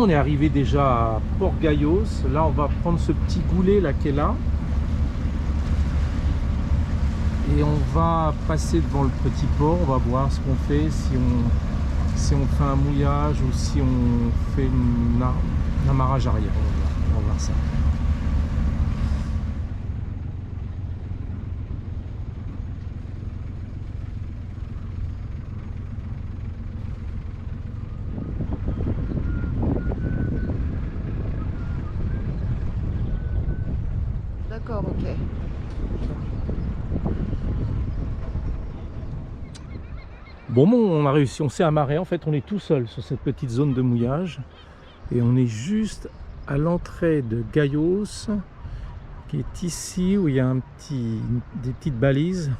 on est arrivé déjà à Port-Gayos. Là, on va prendre ce petit goulet là qui est là. Et on va passer devant le petit port. On va voir ce qu'on fait, si on fait un mouillage ou si on fait un amarrage arrière. On va voir ça. D'accord, ok. Bon, on a réussi, on s'est amarré. En fait, on est tout seul sur cette petite zone de mouillage. Et on est juste à l'entrée de Gayos, qui est ici, où il y a des petites balises.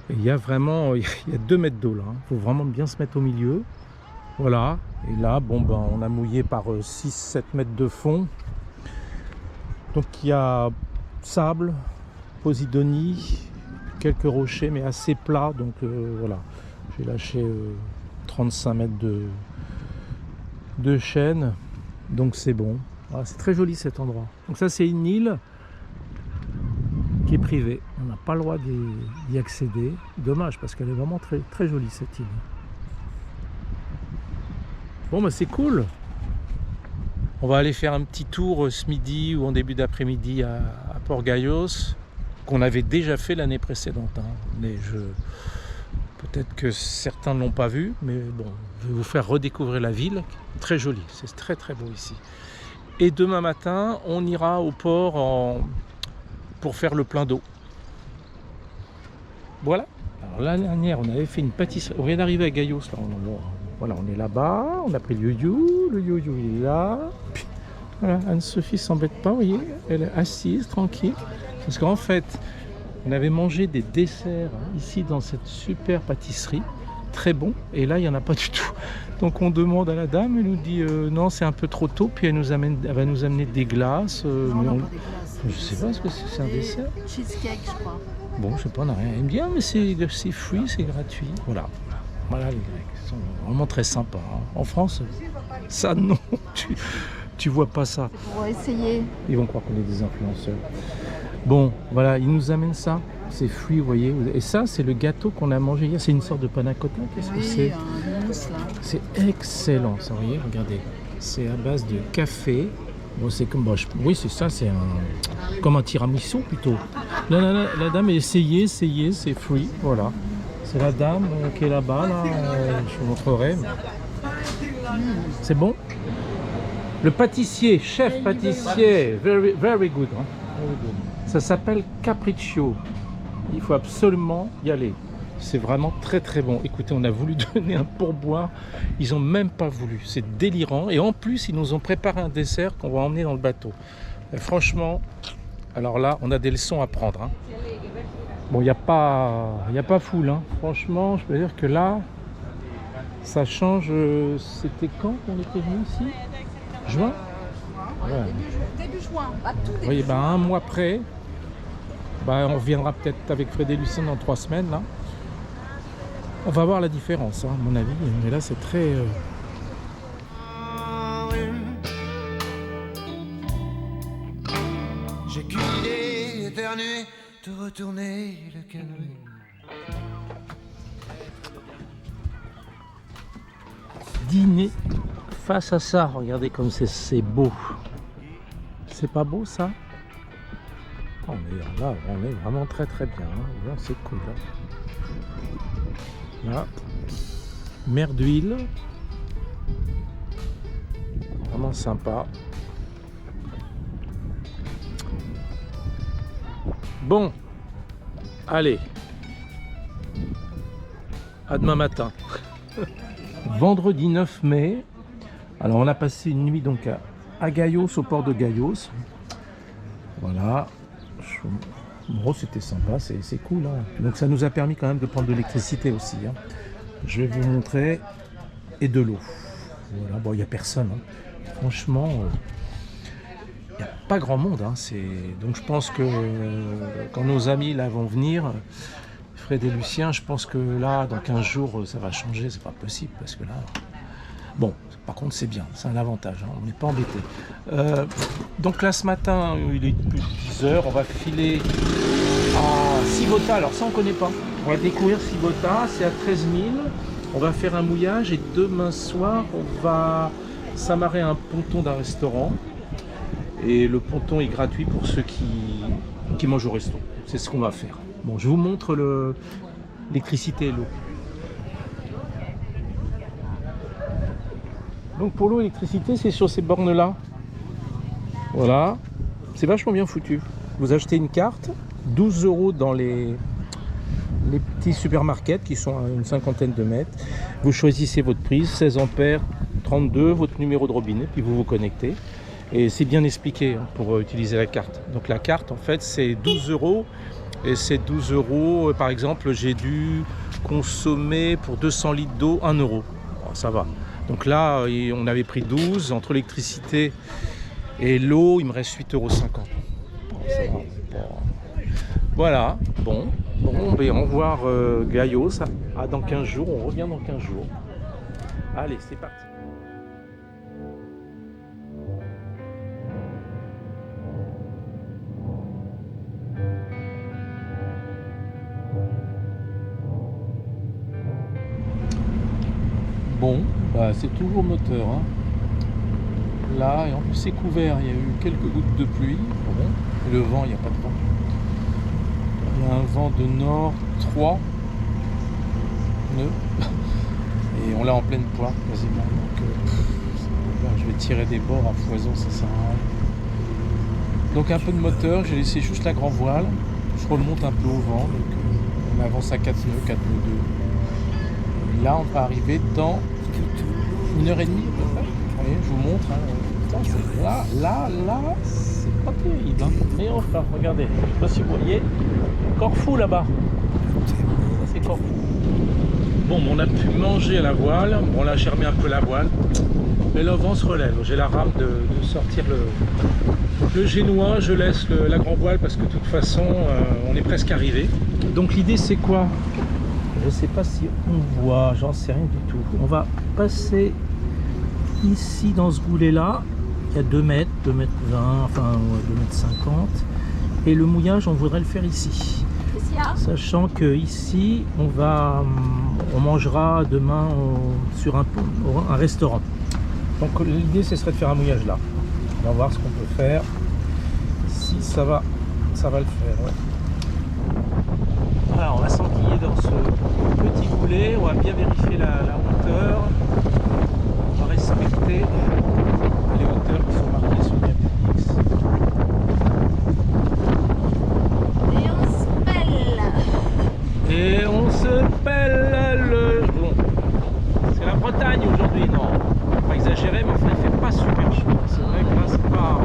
Et il y a vraiment, il y a 2 mètres d'eau là. Il faut vraiment bien se mettre au milieu. Voilà. Et là, bon, ben, on a mouillé par 6-7 mètres de fond. Donc il y a sable, posidonie, quelques rochers, mais assez plats. Donc voilà, j'ai lâché 35 mètres de chaîne. Donc c'est bon. Voilà, c'est très joli cet endroit. Donc ça, c'est une île qui est privée. On n'a pas le droit d'y accéder. Dommage, parce qu'elle est vraiment très, très jolie cette île. Bon, bah c'est cool. On va aller faire un petit tour ce midi ou en début d'après-midi à Port-Gayos, qu'on avait déjà fait l'année précédente. Hein. Mais peut-être que certains ne l'ont pas vu, mais bon, je vais vous faire redécouvrir la ville. Très jolie, c'est très très beau ici. Et demain matin, on ira au port pour faire le plein d'eau. Voilà. Alors l'année dernière, on avait fait une pâtisserie. On vient d'arriver à Gayos, là. Voilà, on est là-bas, on a pris le yo-yo il est là. Puis, voilà, Anne-Sophie s'embête pas, vous voyez, elle est assise, tranquille. Parce qu'en fait, on avait mangé des desserts ici dans cette super pâtisserie, très bon, et là, il n'y en a pas du tout. Donc on demande à la dame, elle nous dit non, c'est un peu trop tôt, puis elle va nous amener des glaces. Non, pas des glaces. Je sais pas ce que c'est un dessert. Cheesecake, je crois. Bon, je sais pas, on n'a rien. Elle me dit, ah, mais c'est free, c'est gratuit. Voilà. Voilà, les Grecs sont vraiment très sympas. Hein. En France, ça non, tu vois pas ça. Pour essayer. Ils vont croire qu'on est des influenceurs. Bon, voilà, ils nous amènent ça. C'est free, vous voyez. Et ça, c'est le gâteau qu'on a mangé hier. C'est une sorte de panna cotta. Qu'est-ce que c'est? Un mousse, là. C'est excellent, ça, vous voyez, regardez. C'est à base de café. Bon, c'est comme, bon, oui, c'est ça, c'est comme un tiramisu plutôt. Là, la dame, essayez, c'est free, voilà. C'est la dame qui est là-bas, là, je vous montrerai. C'est bon? Le pâtissier, chef pâtissier, very, very good. Hein? Very good. Ça s'appelle Capriccio. Il faut absolument y aller. C'est vraiment très très bon. Écoutez, on a voulu donner un pourboire. Ils n'ont même pas voulu. C'est délirant. Et en plus, ils nous ont préparé un dessert qu'on va emmener dans le bateau. Et franchement, alors là, on a des leçons à prendre. Hein. Bon, il n'y a pas foule. Hein. Franchement, je peux dire que là, ça change. C'était quand qu'on était venu ici? Juin? Ouais. Début juin. Tout début Oui, ben, un mois après, ben, on reviendra peut-être avec Fred et Lucien dans 3 semaines. Là. On va voir la différence, hein, à mon avis. Mais là, c'est très... J'ai qu'une idée éternuée, te retourner le canoë. Dîner face à ça, regardez comme c'est beau. C'est pas beau ça? Oh, mais là, on est vraiment très très bien. Hein. C'est cool. Hein. Là, mer d'huile. Vraiment sympa. Bon, allez. À demain matin. Vendredi 9 mai. Alors on a passé une nuit donc à Gayos, au port de Gayos. Voilà. Bon, c'était sympa, c'est cool. Hein. Donc ça nous a permis quand même de prendre de l'électricité aussi. Hein. Je vais vous montrer. Et de l'eau. Voilà, bon, il n'y a personne. Hein. Franchement, il n'y a pas grand monde. Hein. Donc je pense que quand nos amis là vont venir, Fred et Lucien, je pense que là, dans 15 jours, ça va changer. C'est pas possible parce que là, Bon, par contre c'est bien, c'est un avantage, hein, on n'est pas embêté. Donc là ce matin, il est plus de 10 h, on va filer à Sibota. Alors ça on ne connaît pas. On va découvrir Sibota, c'est à 13 000. On va faire un mouillage et demain soir on va s'amarrer à un ponton d'un restaurant. Et le ponton est gratuit pour ceux qui mangent au resto. C'est ce qu'on va faire. Bon, je vous montre l'électricité et l'eau. Donc pour l'eau et l'électricité, c'est sur ces bornes-là. Voilà. C'est vachement bien foutu. Vous achetez une carte, 12 € dans les petits supermarkets qui sont à une cinquantaine de mètres. Vous choisissez votre prise, 16 ampères, 32, votre numéro de robinet, puis vous vous connectez. Et c'est bien expliqué hein, pour utiliser la carte. Donc la carte, en fait, c'est 12 €. Et c'est 12 €. Par exemple, j'ai dû consommer pour 200 litres d'eau 1 €. Bon, ça va. Donc là, on avait pris 12. Entre l'électricité et l'eau, il me reste 8,50 €. Bon, ça va. Bon. Voilà. Bon, ben, au revoir Gaillot. Dans 15 jours. On revient dans 15 jours. Allez, c'est parti. Bon, bah, c'est toujours moteur. Hein. Là, et en plus c'est couvert, il y a eu quelques gouttes de pluie. Bon, et le vent, il n'y a pas de vent. Il y a un vent de nord 3 nœuds. Et on l'a en pleine poire quasiment. Donc, je vais tirer des bords à foison, ça sert à rien. Donc un peu de moteur, j'ai laissé juste la grand voile. Je remonte un peu au vent, donc on avance à 4 nœuds, 4 nœuds 2. Là, on va arriver dans 1h30 à peu près. Allez, je vous montre. Hein. Là, c'est pas terrible. Hein. Mais enfin, regardez, je sais pas si vous voyez, Corfou là-bas. Ça, c'est Corfou. Bon, on a pu manger à la voile. Bon, là, j'ai remis un peu la voile. Mais le vent se relève. J'ai la rame de sortir le génois. Je laisse la grand voile parce que de toute façon, on est presque arrivé. Donc, l'idée, c'est quoi? Je ne sais pas si on voit, j'en sais rien du tout. On va passer ici dans ce goulet là. Il y a 2 mètres, 2 mètres 20, enfin 2 mètres 50. Et le mouillage, on voudrait le faire ici. Sachant que ici, on mangera demain sur un restaurant. Donc l'idée, ce serait de faire un mouillage là. On va voir ce qu'on peut faire. Si ça va le faire. Ouais. Voilà, on va s'enquiller dans ce petit goulet, on va bien vérifier la hauteur, on va respecter les hauteurs qui sont marquées sur le Capix. Et on se pèle le... Bon, c'est la Bretagne aujourd'hui, non, on va pas exagérer, mais enfin il fait pas super chaud, c'est vrai que là c'est pas...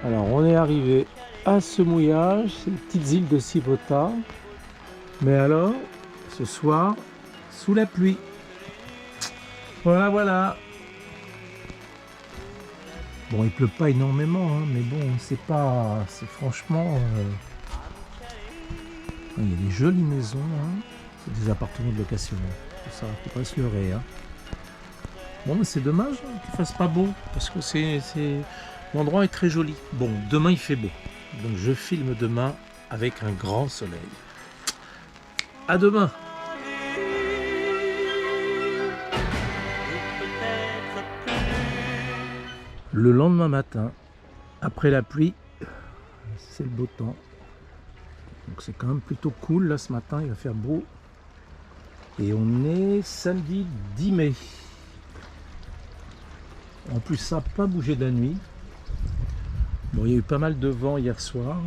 Alors on est arrivé à ce mouillage, ces petites îles de Sibota. Mais alors, ce soir, sous la pluie. Voilà. Bon, il pleut pas énormément, hein, mais bon, c'est franchement... Il y a des jolies maisons, hein. C'est des appartements de location. Tout ça, faut pas se leurrer. Hein. Bon, mais c'est dommage qu'il fasse pas beau, parce que l'endroit est très joli. Bon, demain il fait beau, donc je filme demain avec un grand soleil. À demain. Le lendemain matin, après la pluie, c'est le beau temps. Donc c'est quand même plutôt cool, là ce matin il va faire beau. Et on est samedi 10 mai. En plus ça n'a pas bougé de la nuit. Bon, il y a eu pas mal de vent hier soir.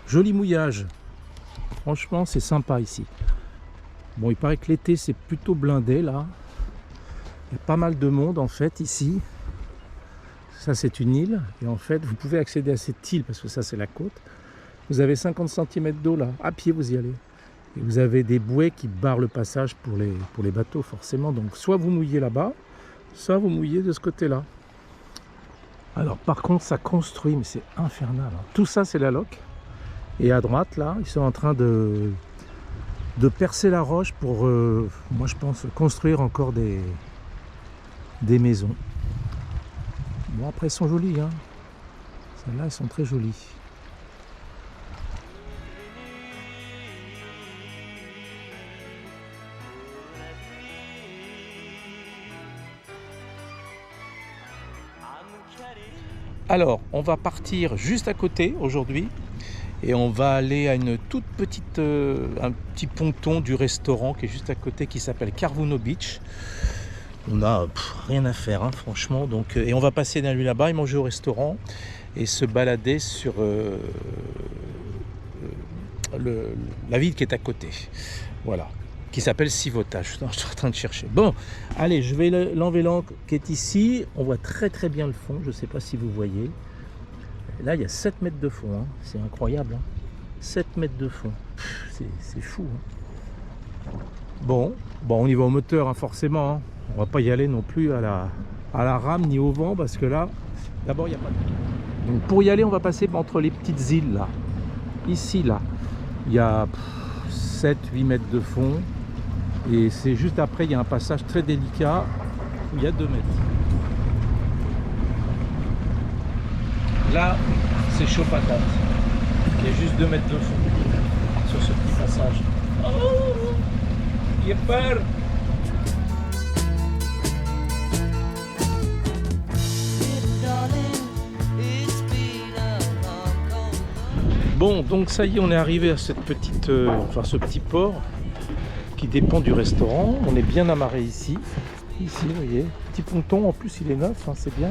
Joli mouillage. Franchement, c'est sympa ici. Bon, il paraît que l'été, c'est plutôt blindé là. Il y a pas mal de monde en fait ici. Ça, c'est une île. Et en fait, vous pouvez accéder à cette île parce que ça, c'est la côte. Vous avez 50 cm d'eau là, à pied vous y allez. Et vous avez des bouées qui barrent le passage pour les bateaux forcément. Donc soit vous mouillez là-bas, soit vous mouillez de ce côté-là. Alors par contre ça construit, mais c'est infernal. Hein. Tout ça c'est la loc. Et à droite là, ils sont en train de percer la roche pour, moi je pense, construire encore des maisons. Bon après elles sont jolies. Hein. Celles-là elles sont très jolies. Alors, on va partir juste à côté aujourd'hui et on va aller à une toute petite, un petit ponton du restaurant qui est juste à côté qui s'appelle Carvuno Beach. On a rien à faire, hein, franchement. Donc, et on va passer la nuit là-bas et manger au restaurant et se balader sur la ville qui est à côté. Voilà. Qui s'appelle Sivota. Je suis en train de chercher. Bon, allez, je vais l'enlever l'encre qui est ici. On voit très très bien le fond. Je ne sais pas si vous voyez. Là, il y a 7 mètres de fond. Hein. C'est incroyable. Hein. 7 mètres de fond. C'est fou. Hein. Bon, on y va au moteur, hein, forcément. Hein. On va pas y aller non plus à la rame ni au vent parce que là, d'abord, il n'y a pas de... Donc, pour y aller, on va passer entre les petites îles là. Ici, là, il y a 7-8 mètres de fond. Et c'est juste après, il y a un passage très délicat où il y a 2 mètres. Là, c'est chaud patate. Il y a juste 2 mètres de fond sur ce petit passage. Oh, il a peur. Bon, donc ça y est, on est arrivé à cette petite, ce petit port qui dépend du restaurant. On est bien amarré ici. Ici, vous voyez, petit ponton. En plus, il est neuf, hein, c'est bien.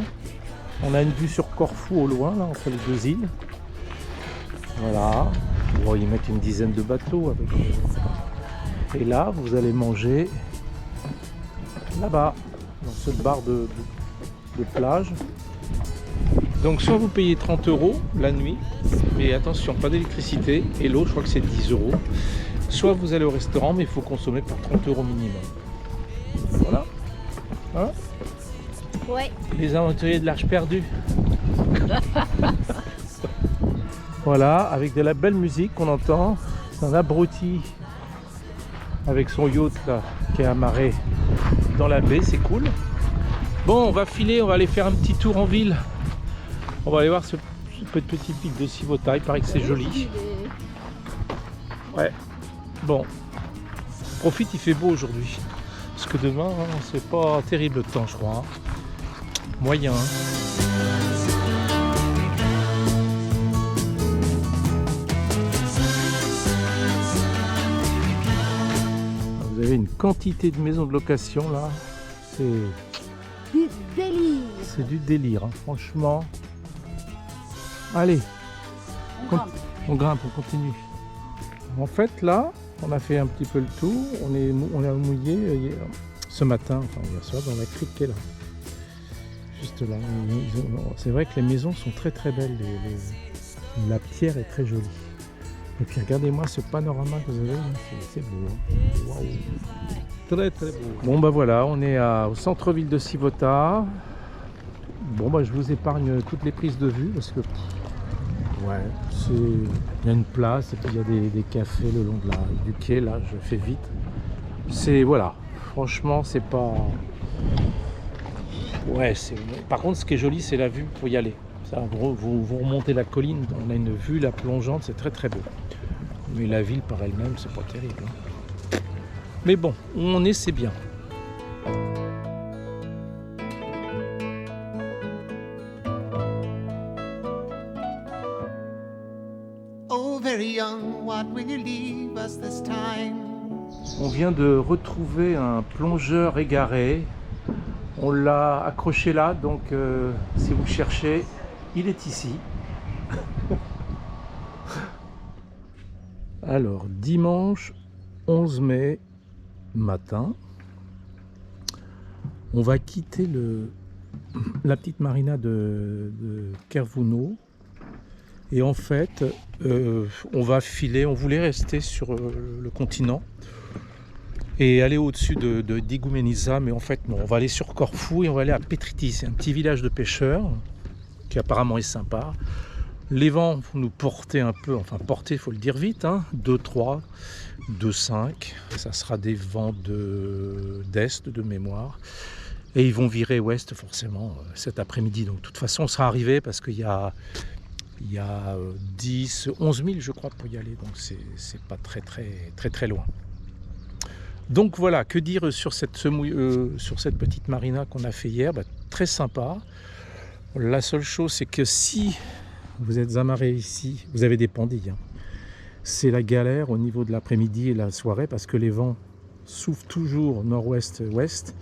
On a une vue sur Corfou au loin, là, entre les deux îles. Voilà. Bon, ils mettent une dizaine de bateaux avec. Et là, vous allez manger là-bas, dans ce bar de plage. Donc, soit vous payez 30 € la nuit, mais attention, pas d'électricité. Et l'eau, je crois que c'est 10 €. Soit vous allez au restaurant, mais il faut consommer par 30 € minimum. Voilà. Hein? Ouais. Les aventuriers de l'Arche perdue. Voilà, avec de la belle musique qu'on entend. C'est un abruti avec son yacht là, qui est amarré dans la baie, c'est cool. Bon, on va filer, on va aller faire un petit tour en ville. On va aller voir ce petit pic de Sivota, il paraît que c'est joli. Ouais. Bon, profite, il fait beau aujourd'hui. Parce que demain, hein, c'est pas terrible le temps, je crois. Hein. Moyen. Hein. Vous avez une quantité de maisons de location là. C'est du délire. C'est du délire, hein, franchement. Allez, on grimpe, on continue. En fait, là, on a fait un petit peu le tour. On a mouillé ce matin, enfin hier soir, dans la crique qui est là. Juste là. C'est vrai que les maisons sont très très belles. La pierre est très jolie. Et puis regardez-moi ce panorama que vous avez. C'est beau. Hein. Waouh. Très très beau. Bon bah voilà, on est au centre-ville de Sivota. Bon bah je vous épargne toutes les prises de vue parce que ouais, il y a une place et puis il y a des cafés le long du quai là, je fais vite. C'est voilà, franchement c'est pas... Ouais, par contre ce qui est joli c'est la vue pour y aller. Ça, vous remontez la colline, on a une vue la plongeante, c'est très très beau. Mais la ville par elle-même c'est pas terrible. Hein. Mais bon, où on est c'est bien. On vient de retrouver un plongeur égaré. On l'a accroché là, donc si vous cherchez, il est ici. Alors, dimanche 11 mai matin, on va quitter la petite marina de Carvuno Et en fait, on va filer, on voulait rester sur le continent et aller au-dessus d'Igoumenitsa, mais en fait non, on va aller sur Corfou et on va aller à Petriti, c'est un petit village de pêcheurs qui apparemment est sympa. Les vents vont nous porter un peu, enfin porter, il faut le dire vite, hein, 2-3, 2-5, ça sera des vents d'est de mémoire. Et ils vont virer ouest forcément cet après-midi. Donc de toute façon on sera arrivé parce qu'il y a 10, 11 000 je crois pour y aller. Donc c'est pas très loin. Donc voilà, que dire sur cette petite marina qu'on a fait hier, très sympa. La seule chose c'est que si vous êtes amarré ici, vous avez des pendilles. Hein. C'est la galère au niveau de l'après-midi et la soirée parce que les vents soufflent toujours nord-ouest-ouest.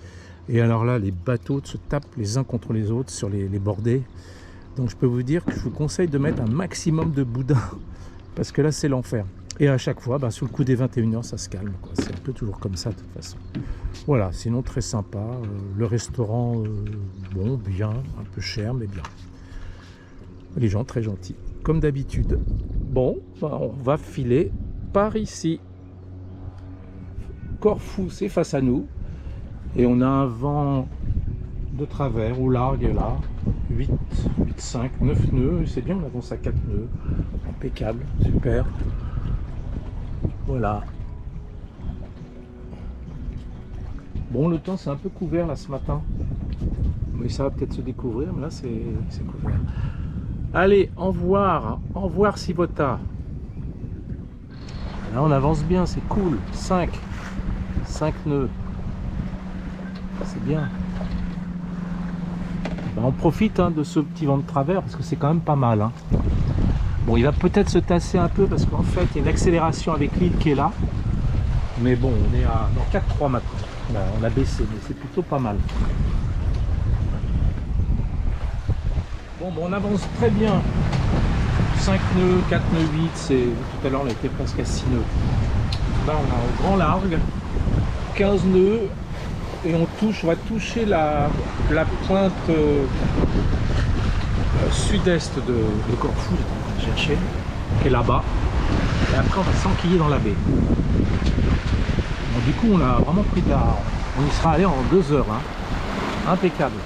Et alors là, les bateaux se tapent les uns contre les autres sur les bordées. Donc je peux vous dire que je vous conseille de mettre un maximum de boudin parce que là, c'est l'enfer. Et à chaque fois, sous le coup des 21h, ça se calme. C'est un peu toujours comme ça de toute façon. Voilà, sinon très sympa. Le restaurant, bon, bien, un peu cher, mais bien. Les gens très gentils, comme d'habitude. Bon, on va filer par ici. Corfou, c'est face à nous. Et on a un vent de travers au largue là, 8, 5, 9 nœuds, c'est bien, on avance à 4 nœuds, impeccable, super. Voilà. Bon, le temps c'est un peu couvert là ce matin, mais ça va peut-être se découvrir, mais là c'est couvert. Allez, au revoir Sivota. Là on avance bien, c'est cool, 5 nœuds. C'est bien. On profite de ce petit vent de travers parce que c'est quand même pas mal. Hein. Bon, il va peut-être se tasser un peu parce qu'en fait, il y a une accélération avec l'île qui est là. Mais bon, on est à 4-3 maintenant. Là, on a baissé, mais c'est plutôt pas mal. Bon, on avance très bien. 5 nœuds, 4 nœuds, 8. Tout à l'heure, on était presque à 6 nœuds. Là, on a un grand largue. 15 nœuds. Et on va toucher la pointe sud-est de Corfou, je vais chercher, qui est là-bas. Et après on va s'enquiller dans la baie. Bon, du coup on a vraiment pris de la... On y sera allé en 2 heures. Hein. Impeccable.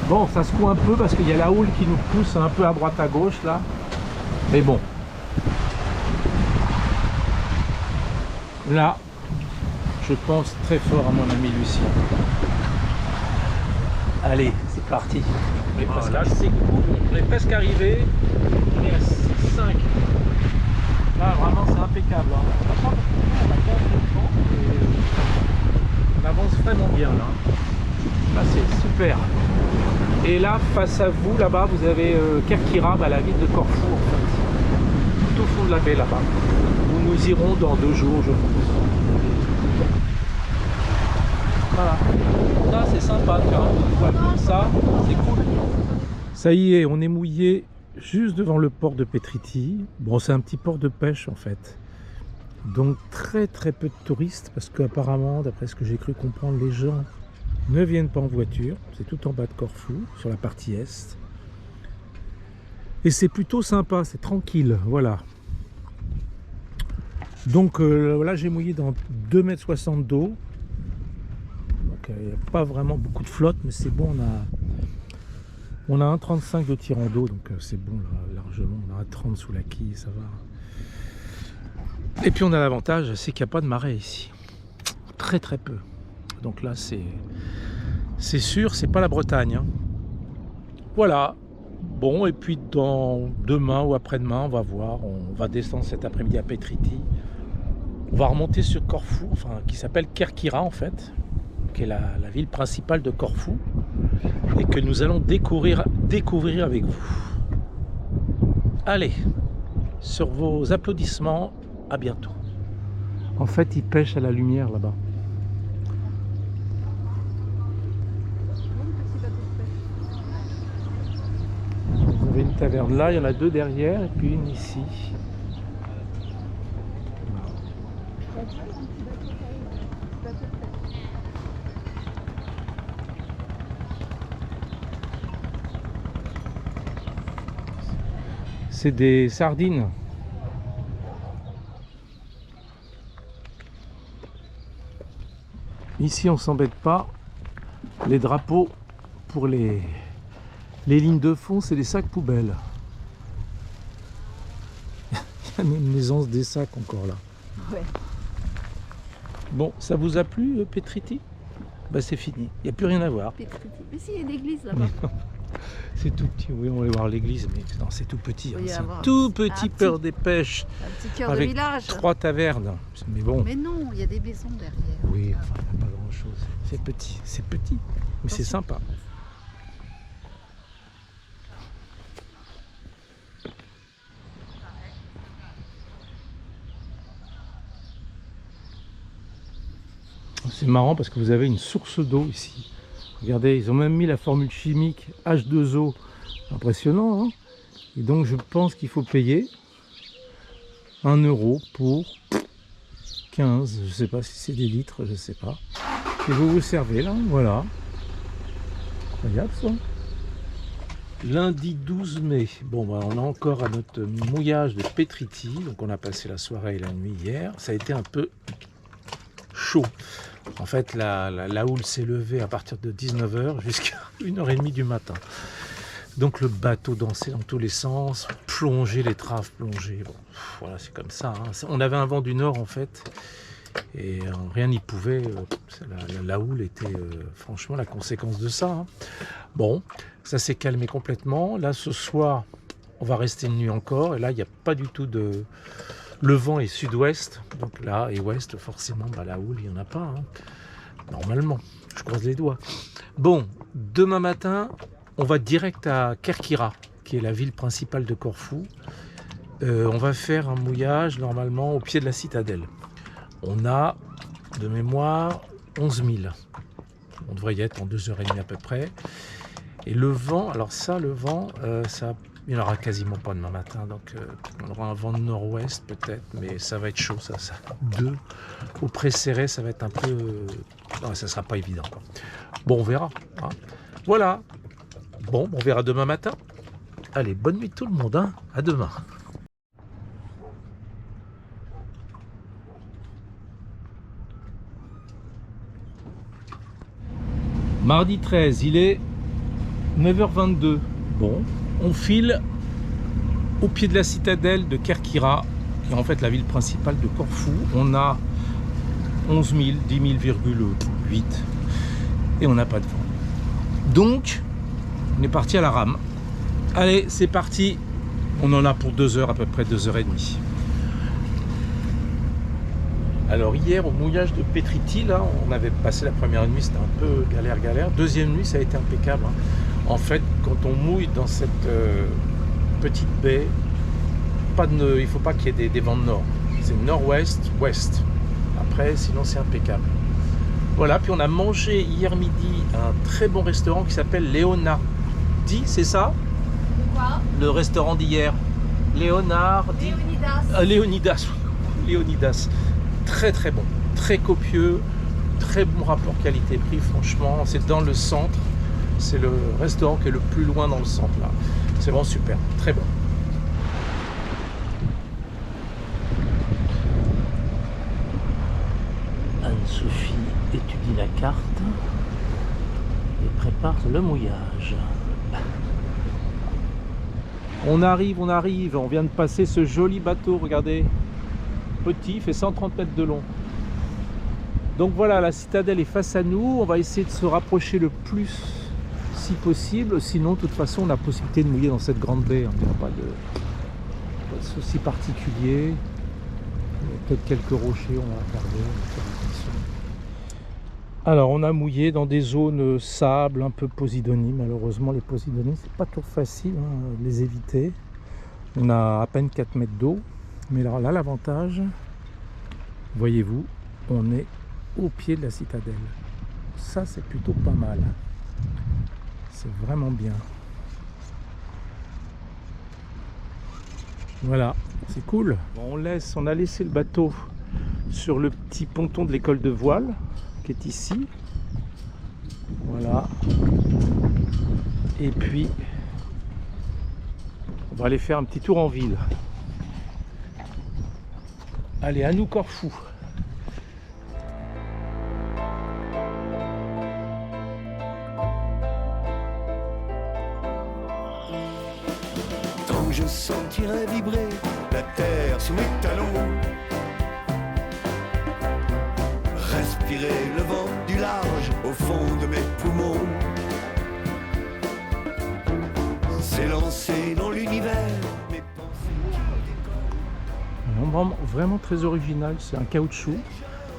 Bon, ça secoue un peu parce qu'il y a la houle qui nous pousse un peu à droite à gauche là. Mais bon. Là, je pense très fort à mon ami Lucien. Allez, c'est parti. Là, c'est cool. On est presque arrivé. On est à 6-5. Là, vraiment, c'est impeccable. Hein. On avance vraiment bien là. Là, c'est super. Et là, face à vous, là-bas, vous avez Kerkira, la ville de Corfou, en fait. Tout au fond de la baie, là-bas. Où nous irons dans 2 jours, je pense. Voilà, ça c'est sympa de faire un voile comme ça, c'est cool. Ça y est, on est mouillé juste devant le port de Petriti. Bon, c'est un petit port de pêche en fait. Donc très peu de touristes parce qu'apparemment, d'après ce que j'ai cru comprendre, les gens ne viennent pas en voiture. C'est tout en bas de Corfou, sur la partie est. Et c'est plutôt sympa, c'est tranquille, voilà. Donc là j'ai mouillé dans 2,60 m d'eau. Il n'y a pas vraiment beaucoup de flotte, mais c'est bon, on a 1,35 de tirant d'eau, donc c'est bon là, largement, on a un 30 sous la quille, ça va. Et puis on a l'avantage, c'est qu'il n'y a pas de marée ici, très peu. Donc là c'est sûr, c'est pas la Bretagne. Hein. Voilà, bon, et puis demain ou après-demain, on va voir, on va descendre cet après-midi à Petriti. On va remonter sur Corfou, enfin qui s'appelle Kerkira en fait, qui est la ville principale de Corfou et que nous allons découvrir avec vous. Allez, sur vos applaudissements, à bientôt. En fait, ils pêchent à la lumière là-bas. Vous avez une taverne là, il y en a 2 derrière et puis une ici. c'est des sardines. Ici, on s'embête pas. Les drapeaux pour les lignes de fond, c'est des sacs poubelles. Il y a une aisance des sacs encore là. Ouais. Bon, ça vous a plu, Petriti? Bah c'est fini, il n'y a plus rien à voir. Mais si, il y a une église là-bas. C'est tout petit, oui, on va aller voir l'église, mais non, c'est tout petit. Hein, Oui, c'est avoir un tout un petit petit- Peur des Pêches Un petit cœur de avec village. 3 tavernes. Mais bon, Mais non, il y a des maisons derrière. oui, enfin, il n'y a pas grand-chose. C'est petit, mais c'est sympa. C'est marrant parce que vous avez une source d'eau ici. Regardez, ils ont même mis la formule chimique H2O. Impressionnant, hein? Et donc je pense qu'il faut payer 1 euro pour 15, je sais pas si c'est des litres, je sais pas. Et vous vous servez là, voilà. Incroyable ça. Lundi 12 mai, bon bah, on est encore à notre mouillage de Petriti, donc on a passé la soirée et la nuit hier. Ça a été un peu chaud. En fait, la houle s'est levée à partir de 19h jusqu'à 1h30 du matin. Donc le bateau dansait dans tous les sens, plongeait, les traves plongeaient. Bon, voilà, c'est comme ça. Hein. On avait un vent du nord en fait, et rien n'y pouvait. La houle était franchement la conséquence de ça. Hein. Bon, ça s'est calmé complètement. Là, ce soir, on va rester une nuit encore. Et là, il n'y a pas du tout de... Le vent est sud-ouest, donc là, et ouest, forcément, bah, la houle, il n'y en a pas. Hein. Normalement, je croise les doigts. Bon, demain matin, on va direct à Kerkyra, qui est la ville principale de Corfou. On va faire un mouillage, normalement, au pied de la citadelle. On a, de mémoire, 11 000. On devrait y être en 2h30 à peu près. Et le vent, alors ça, le vent, il n'y en aura quasiment pas demain matin, donc on aura un vent de nord-ouest peut-être, mais ça va être chaud, ça. 2 au pré-serré, ça va être un peu... Non, ça ne sera pas évident, quoi. Bon, on verra. Hein. Voilà. Bon, on verra demain matin. Allez, bonne nuit tout le monde, hein. À demain. Mardi 13, il est 9h22. Bon, on file au pied de la citadelle de Kerkyra, qui est en fait la ville principale de Corfou. On a 11 000, 10 000,8 et on n'a pas de vent. Donc, on est parti à la rame. Allez, c'est parti. On en a pour 2 heures, à peu près 2h30. Alors hier, au mouillage de Petriti, là, on avait passé la première nuit, c'était un peu galère. Deuxième nuit, ça a été impeccable. Hein. En fait, quand on mouille dans cette petite baie, il ne faut pas qu'il y ait des vents de nord. C'est nord-ouest, ouest. Après, sinon c'est impeccable. Voilà, puis on a mangé hier midi un très bon restaurant qui s'appelle Leonardi, c'est ça? Quoi? Le restaurant d'hier. Leonardi. Léonidas. Léonidas. Très très bon, très copieux, très bon rapport qualité-prix, franchement. C'est dans le centre. C'est le restaurant qui est le plus loin dans le centre là. C'est vraiment super, très bon. Anne-Sophie étudie la carte et prépare le mouillage. On arrive, on vient de passer ce joli bateau, regardez. Petit, il fait 130 mètres de long. Donc voilà, la citadelle est face à nous. On va essayer de se rapprocher le plus si possible. Sinon, de toute façon, on a la possibilité de mouiller dans cette grande baie. Il n'y a pas de souci particulier. Il y a peut-être quelques rochers, on va regarder. Alors, on a mouillé dans des zones sable, un peu Posidonie. Malheureusement, les Posidonies, c'est pas toujours facile hein, de les éviter. On a à peine 4 mètres d'eau. Mais alors là, l'avantage, voyez-vous, on est au pied de la citadelle. Ça, c'est plutôt pas mal. C'est vraiment bien. Voilà, c'est cool. Bon, on a laissé le bateau sur le petit ponton de l'école de voile qui est ici. Voilà. Et puis, On va aller faire un petit tour en ville. Allez, à nous Corfou. Tant que je sentirai vibrer la terre sous mes talons, respirer le vent du large au fond de mes poumons, s'élancer dans l'univers, mes pensées. Vraiment très original, c'est un caoutchouc.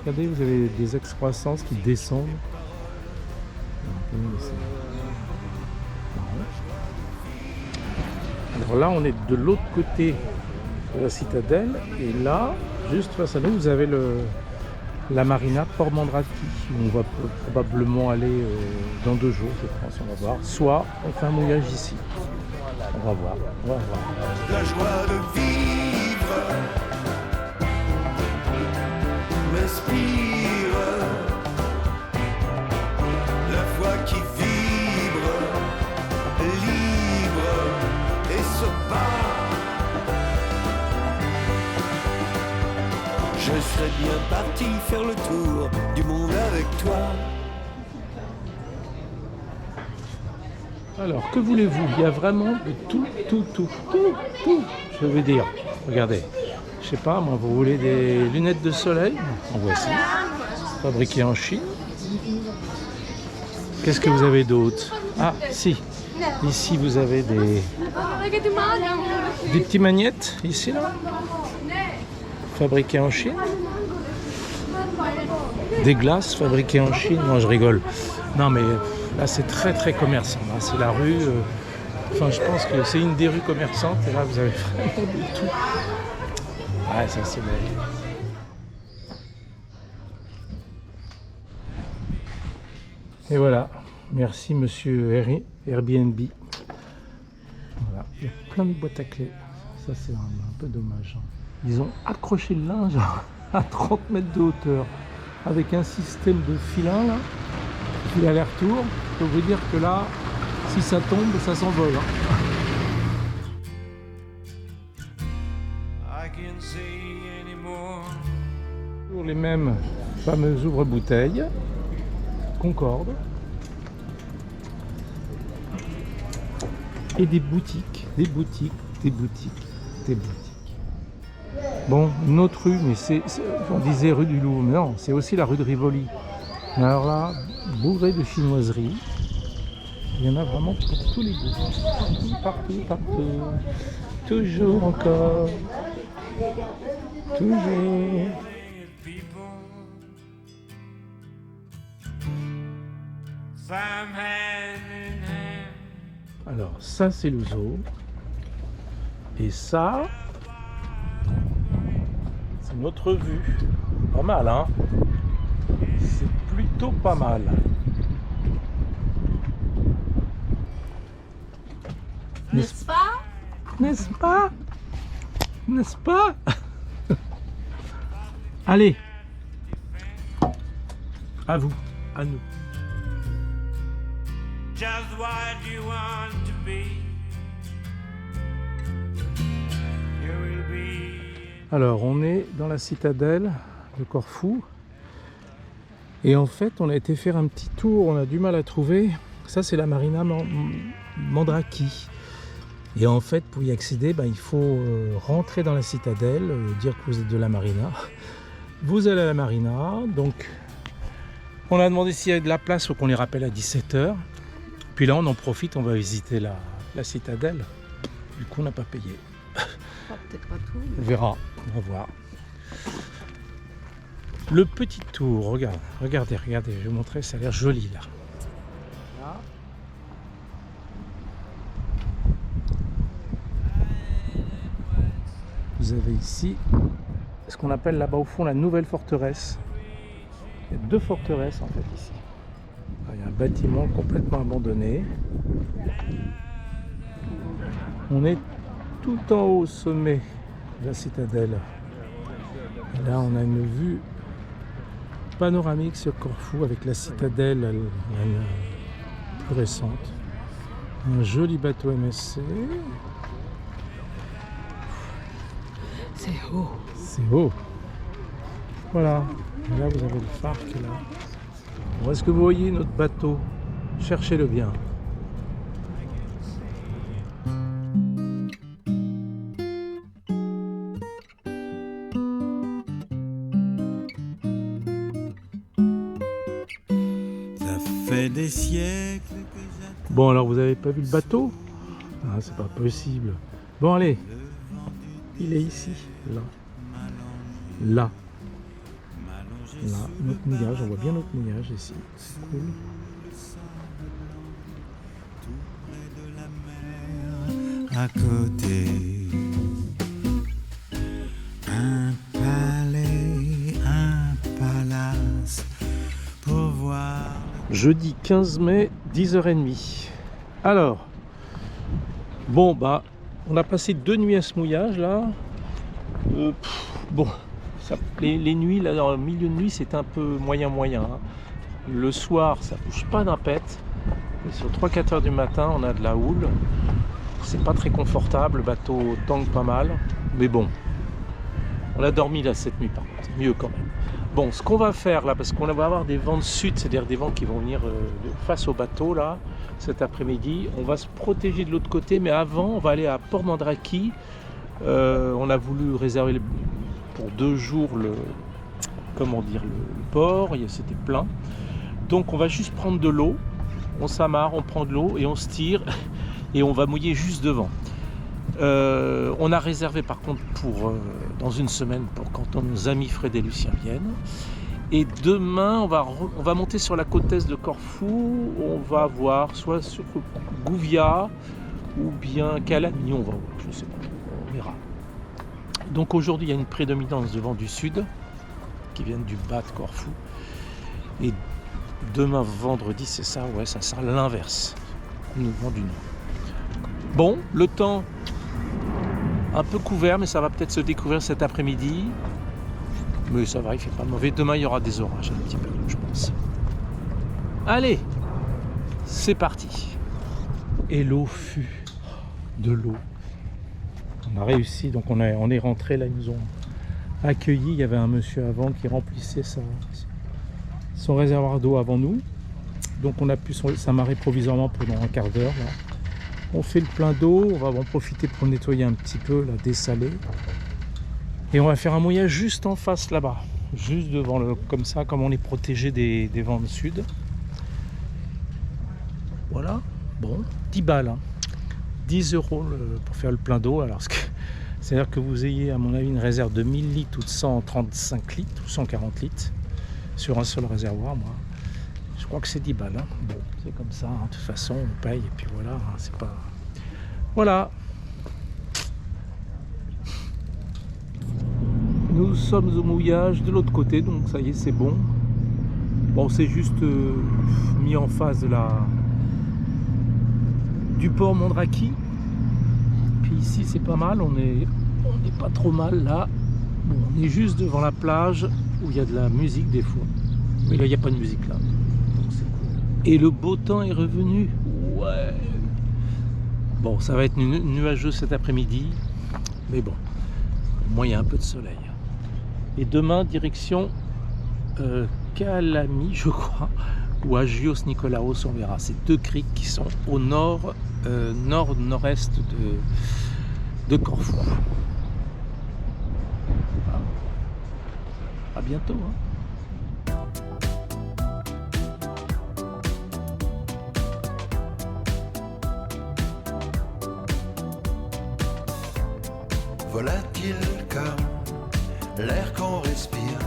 Regardez, vous avez des excroissances qui descendent. Alors là, on est de l'autre côté de la citadelle, et là, juste face à nous, vous avez la marina Port Mandraki, où on va probablement aller dans 2 jours, je pense, on va voir. Soit on fait un mouillage ici. On va voir. La joie de vivre m'inspire, la foi qui vibre, libre et se bat. Je serais bien parti faire le tour du monde avec toi. Alors, que voulez-vous? Il y a vraiment de tout. Je veux dire, regardez. Je sais pas, moi, vous voulez des lunettes de soleil? En voici. Fabriquées en Chine. Qu'est-ce que vous avez d'autre? Ah, si. Ici, vous avez des petits magnettes, ici, là. Fabriquées en Chine. Des glaces fabriquées en Chine. Non, je rigole. Non, mais là, c'est très commerçant. Là, c'est la rue. Enfin, je pense que c'est une des rues commerçantes. Et là, vous avez vraiment de tout. Ah, ça, c'est belle. Et voilà. Merci, monsieur Airbnb. Voilà. Il y a plein de boîtes à clés. Ça, c'est un peu dommage. Ils ont accroché le linge à 30 mètres de hauteur avec un système de filin là, qui fait aller-retour. Je peux vous dire que là, si ça tombe, ça s'envole. Toujours les mêmes fameux ouvre-bouteilles, Concorde, et des boutiques. Bon, une autre rue, mais on disait rue du Louvre, mais non, c'est aussi la rue de Rivoli. Alors là, bourré de chinoiseries, il y en a vraiment pour tous les goûts. Partout. Toujours encore. Toujours. Alors, ça c'est le zoo. Et ça, c'est notre vue. Pas mal, hein? C'est plutôt pas mal. N'est-ce pas? N'est-ce pas? N'est-ce pas? Allez. À vous, à nous. Just what you want to be. You will be. Alors, on est dans la citadelle de Corfou. Et en fait, on a été faire un petit tour, on a du mal à trouver. Ça, c'est la marina Mandraki. Et en fait, pour y accéder, il faut rentrer dans la citadelle, dire que vous êtes de la marina. Vous allez à la marina, donc on a demandé s'il y avait de la place, faut qu'on les rappelle à 17h. Puis là, on en profite, on va visiter la citadelle. Du coup, on n'a pas payé. Peut-être pas tout. On verra, on va voir. Le petit tour, regardez, je vais vous montrer, ça a l'air joli là. Vous avez ici ce qu'on appelle là-bas au fond la nouvelle forteresse. Il y a 2 forteresses en fait ici. Il y a un bâtiment complètement abandonné. On est tout en haut au sommet de la citadelle. Et là on a une vue panoramique sur Corfou avec la citadelle plus récente. Un joli bateau MSC. C'est haut. C'est haut. Voilà. Et là, vous avez le phare qui est là. Bon, est-ce que vous voyez notre bateau? Cherchez-le bien. Ça fait des siècles que j'attends. Bon, alors vous avez pas vu le bateau? Ah, c'est pas possible. Bon, allez. Il est ici. Là. Là. Là, notre mouillage. On voit bien notre mouillage ici. C'est cool. À côté, un palais, un palace pour voir. Jeudi 15 mai, 10h30. Alors, bon, bah, on a passé 2 nuits à ce mouillage là. Bon, ça, les nuits, là, dans le milieu de nuit, c'est un peu moyen. Hein. Le soir, ça bouge pas d'un pet. Et sur 3-4 heures du matin, on a de la houle. C'est pas très confortable, le bateau tangue pas mal. Mais bon, on a dormi là cette nuit par contre, mieux quand même. Bon, ce qu'on va faire là, parce qu'on va avoir des vents de sud, c'est-à-dire des vents qui vont venir face au bateau là, cet après-midi. On va se protéger de l'autre côté, mais avant, on va aller à Port Mandraki. On a voulu réserver pour 2 jours le port, c'était plein. Donc on va juste prendre de l'eau, on s'amarre, on prend de l'eau et on se tire et on va mouiller juste devant. On a réservé par contre pour dans une semaine pour quand nos amis Fred et Lucien viennent. Et demain on va monter sur la côte est de Corfou, on va voir soit sur Gouvia ou bien Calami, on va voir, je sais pas, on verra. Donc aujourd'hui il y a une prédominance de vent du sud qui viennent du bas de Corfou. Et demain vendredi c'est ça, ouais, ça sera l'inverse, nous vent du nord. Bon, le temps un peu couvert, mais ça va peut-être se découvrir cet après-midi. Mais ça va, il fait pas mauvais. Demain, il y aura des orages un petit peu, je pense. Allez, c'est parti. Et l'eau fut de l'eau. On a réussi, donc on est rentré là, ils nous ont accueillis. Il y avait un monsieur avant qui remplissait son réservoir d'eau avant nous. Donc on a pu s'amarrer provisoirement pendant un quart d'heure. Là. On fait le plein d'eau, on va en profiter pour nettoyer un petit peu, la dessaler. Et on va faire un mouillage juste en face là-bas, juste devant comme ça, comme on est protégé des vents de sud. Voilà, bon, 10 balles, hein. 10 € pour faire le plein d'eau. Alors, c'est-à-dire que vous ayez, à mon avis, une réserve de 1000 litres ou de 135 litres ou 140 litres sur un seul réservoir, moi. Je crois que c'est 10 balles. Hein. Bon, c'est comme ça. Hein. De toute façon, on paye et puis voilà. Hein. C'est pas. Voilà. Nous sommes au mouillage de l'autre côté, donc ça y est, c'est bon. Bon, c'est juste mis en face du port Mandraki. Puis ici, c'est pas mal. On n'est pas trop mal là. Bon, on est juste devant la plage où il y a de la musique des fois. Mais là, il n'y a pas de musique là. Et le beau temps est revenu. Ouais. Bon, ça va être nuageux cet après-midi. Mais bon, au moins il y a un peu de soleil. Et demain, direction Calami, je crois, ou Agios Nikolaos, on verra. C'est 2 criques qui sont au nord-nord-est de Corfou. Voilà. À bientôt. Hein. Volatile comme l'air qu'on respire,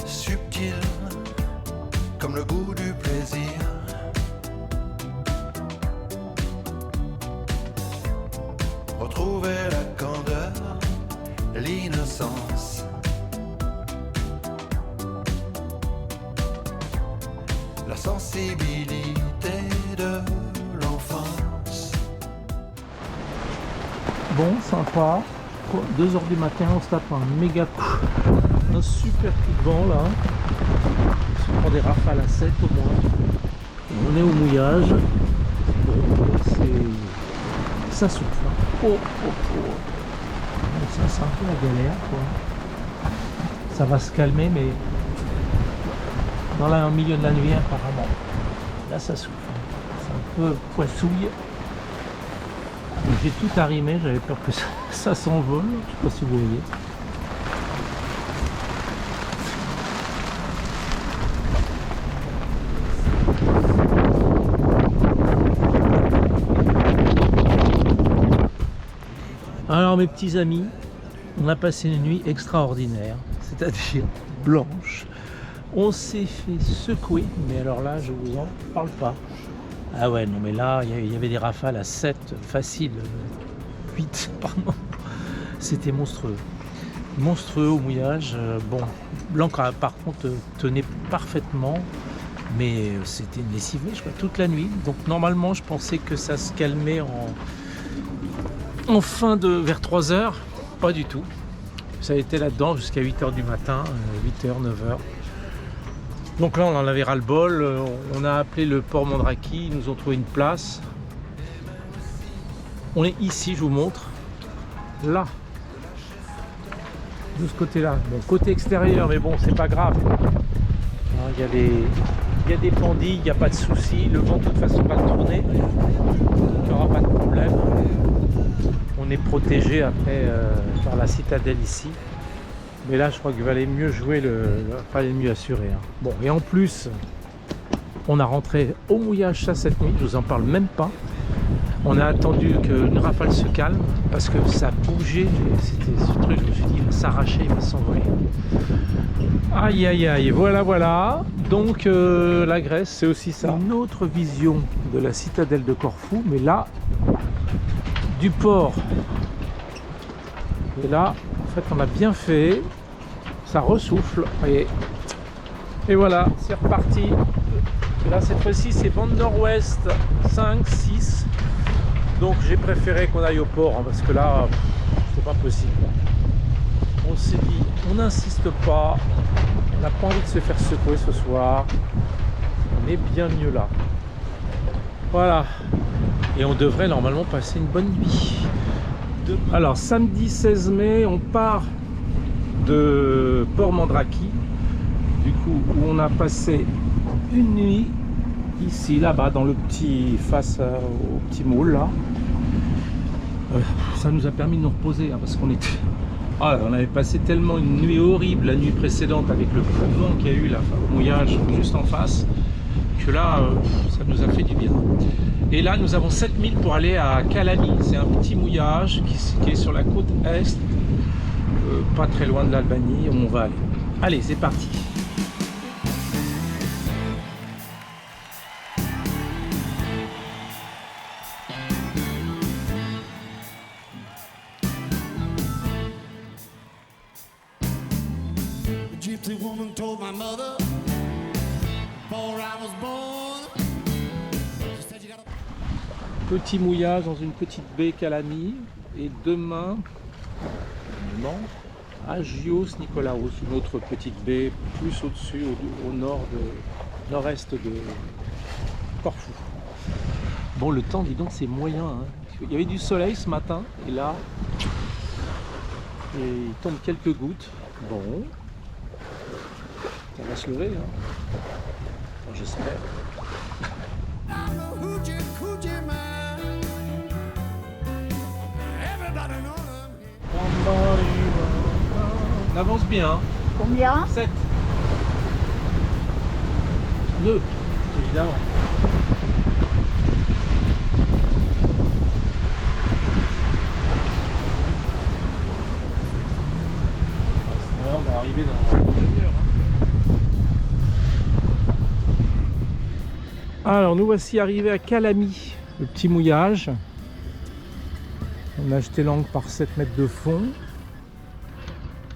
subtil comme le goût du plaisir, retrouver la candeur, l'innocence, la sensibilité de l'enfance. Bon, sympa. 2 h du matin, on se tape un méga coup. Un super coup de vent là. On prend des rafales à 7 au moins. On est au mouillage. Bon, c'est ça souffle. Oh, oh, oh. Donc ça, c'est un peu la galère, quoi. Ça va se calmer, mais au milieu de la nuit, apparemment. Là, ça souffle. C'est un peu poissouille. J'ai tout arrimé, j'avais peur que ça s'envole. Je sais pas si vous voyez. Alors mes petits amis, on a passé une nuit extraordinaire, c'est-à-dire blanche. On s'est fait secouer, mais alors là je vous en parle pas. Ah ouais, non mais là il y avait des rafales à 7, facile, 8 pardon. C'était monstrueux. Monstrueux au mouillage. Bon, l'ancre par contre tenait parfaitement, mais c'était une lessivée je crois toute la nuit. Donc normalement je pensais que ça se calmait en fin de vers 3h, pas du tout. Ça a été là-dedans jusqu'à 8h du matin, 8h, 9h. Donc là on en avait ras-le-bol, on a appelé le port Mondraki, ils nous ont trouvé une place. On est ici, je vous montre, là, de ce côté-là. Bon, côté extérieur, mais bon, c'est pas grave. Il y a des pendilles, il n'y a pas de souci, le vent de toute façon va tourner, il n'y aura pas de problème. On est protégé après par la citadelle ici. Mais là, je crois qu'il valait mieux jouer fallait mieux assurer. Hein. Bon, et en plus, on a rentré au mouillage ça cette nuit, je vous en parle même pas. On a attendu qu'une rafale se calme parce que ça bougeait. C'était ce truc, je me suis dit, il va s'arracher, il va s'envoler. Aïe, aïe, aïe, voilà, voilà. Donc, la Grèce, c'est aussi ça. Une autre vision de la citadelle de Corfou, mais là, du port. Et là, en fait, on a bien fait. Ça ressouffle, voyez. Et voilà, c'est reparti. Et là, cette fois-ci, c'est vent de nord-ouest, 5, 6. Donc, j'ai préféré qu'on aille au port, hein, parce que là, c'est pas possible. On s'est dit, on n'insiste pas. On n'a pas envie de se faire secouer ce soir. On est bien mieux là. Voilà. Et on devrait normalement passer une bonne nuit. Alors, samedi 16 mai, on part de Port Mondraki, du coup, où on a passé une nuit ici, là-bas, dans le petit, face au petit moule, là. Ça nous a permis de nous reposer, hein, parce qu'on était... on avait passé tellement une nuit horrible la nuit précédente avec le coup de vent qu'il y a eu là, au mouillage juste en face, que là, ça nous a fait du bien. Et là, nous avons 7000 pour aller à Calani. C'est un petit mouillage qui est sur la côte est, pas très loin de l'Albanie, où on va aller. Allez, c'est parti. Gypsy woman told my mother before I was born. She said you gotta... Petit mouillage dans une petite baie Calani. Et demain, Agios Nikolaos, une autre petite baie plus au-dessus, au nord-est de Corfou. Bon, le temps, dis donc, c'est moyen. Hein. Il y avait du soleil ce matin, et là, il tombe quelques gouttes. Bon, ça va se lever, hein. Enfin, j'espère. On avance bien. Hein. Combien? 7 nœuds, évidemment. On va arriver dans une demi-heure. Alors nous voici arrivés à Calami, le petit mouillage. On a jeté l'ancre par 7 mètres de fond.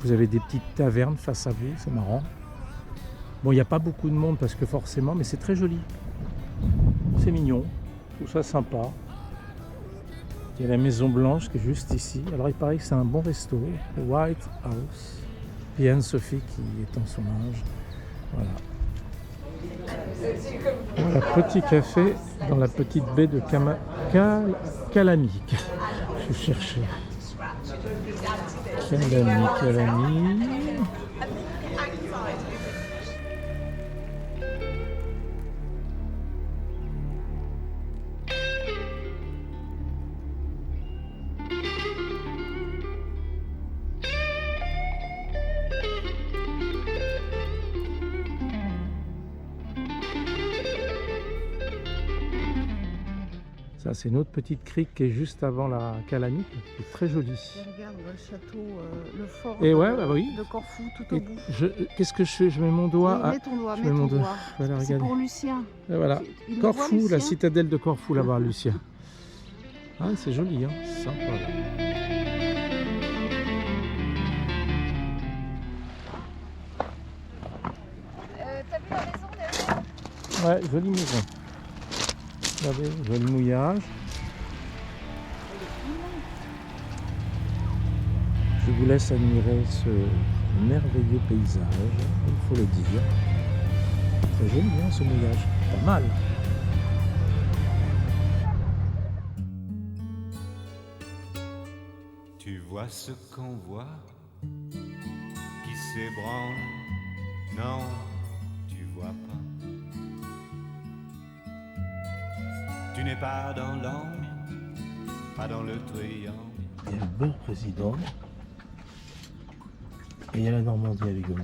Vous avez des petites tavernes face à vous, c'est marrant. Bon, il n'y a pas beaucoup de monde parce que forcément, mais c'est très joli. C'est mignon, tout ça sympa. Il y a la Maison Blanche qui est juste ici. Alors il paraît que c'est un bon resto, le White House. Et Anne-Sophie qui est en son âge. Voilà. Voilà, petit café dans la petite baie de Calami. Je cherchais. Calami. Ça, c'est une autre petite crique qui est juste avant la Calami, qui est très jolie. Et regarde, on voit le château, le fort Et ouais, bah oui. de Corfou, tout au Et bout. Qu'est-ce que je fais? Je mets mon doigt. Oui, mets ton doigt, je mets mets mon ton doigt. doigt. Voilà, C'est regardez. pour Lucien. Et voilà. Il le voit, Corfou, la Lucien citadelle de Corfou là-bas, Lucien. Ah, c'est joli, hein. C'est sympa. T'as vu la maison derrière? Ouais, jolie maison. Regardez, joli mouillage. Je vous laisse admirer ce merveilleux paysage, il faut le dire. Très joli, hein, ce mouillage. Pas mal. Tu vois ce qu'on voit qui s'ébranle? Non, tu vois pas. Tu n'es pas dans l'ombre, pas dans le triangle. Il y a le beurre président. Et il y a la Normandie avec nous.